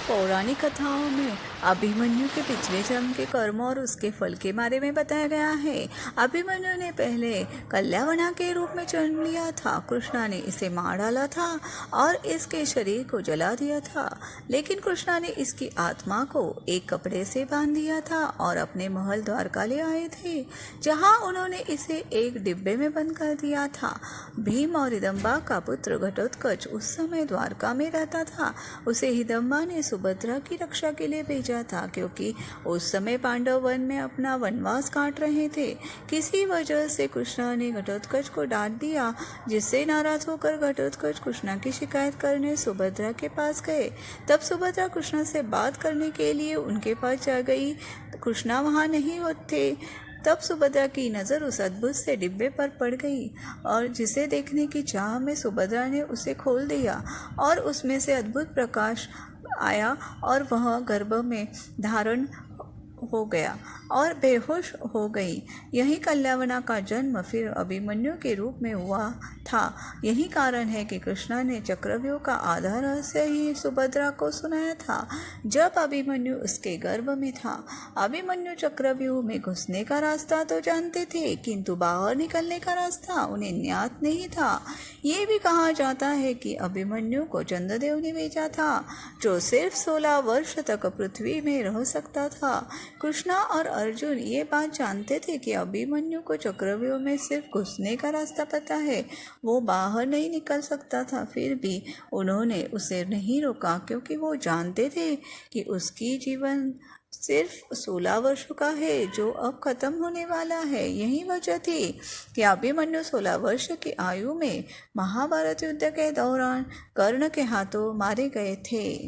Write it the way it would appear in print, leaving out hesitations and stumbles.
पौराणिक कथाओं में अभिमन्यु के पिछले जन्म के कर्म और उसके फल के बारे में बताया गया है। अभिमन्यु ने पहले कल्यावना के रूप में जन्म लिया था। कृष्णा ने इसे मार डाला था और इसके शरीर को जला दिया था, लेकिन कृष्णा ने इसकी आत्मा को एक कपड़े से बांध दिया था और अपने महल द्वारका ले आए थे, जहां उन्होंने इसे एक डिब्बे में बंद कर दिया था। भीम और हिडम्बा का पुत्र घटोत्कच उस समय द्वारका में रहता था। उसे हिडम्बा ने सुभद्रा की रक्षा के लिए भेजा था, क्योंकि उस समय पांडव वन में अपना वनवास काट रहे थे। किसी वजह से कृष्णा ने घटोत्कच को डांट दिया, जिससे नाराज होकर घटोत्कच कृष्णा की शिकायत करने सुभद्रा के पास गए। तब सुभद्रा कृष्णा से बात करने के लिए उनके पास जा गई। कृष्णा वहां नहीं होते। तब सुभद्रा की नज़र उस अद्भुत से डिब्बे पर पड़ गई और जिसे देखने की चाह में सुभद्रा ने उसे खोल दिया और उसमें से अद्भुत प्रकाश आया और वह गर्भ में धारण हो गया और बेहोश हो गई। यही कल्यावना का जन्म फिर अभिमन्यु के रूप में हुआ था। यही कारण है कि कृष्णा ने चक्रव्यूह का आधा रहस्य ही सुभद्रा को सुनाया था जब अभिमन्यु उसके गर्भ में था। अभिमन्यु चक्रव्यूह में घुसने का रास्ता तो जानते थे, किंतु बाहर निकलने का रास्ता उन्हें ज्ञात नहीं था। ये भी कहा जाता है कि अभिमन्यु को चंद्रदेव ने भेजा था, जो सिर्फ 16 वर्ष तक पृथ्वी में रह सकता था। कृष्णा और अर्जुन ये बात जानते थे कि अभिमन्यु को चक्रव्यूह में सिर्फ घुसने का रास्ता पता है, वो बाहर नहीं निकल सकता था। फिर भी उन्होंने उसे नहीं रोका, क्योंकि वो जानते थे कि उसकी जीवन सिर्फ 16 वर्षों का है, जो अब खत्म होने वाला है। यही वजह थी कि अभिमन्यु 16 वर्ष की आयु में महाभारत युद्ध के दौरान कर्ण के हाथों मारे गए थे।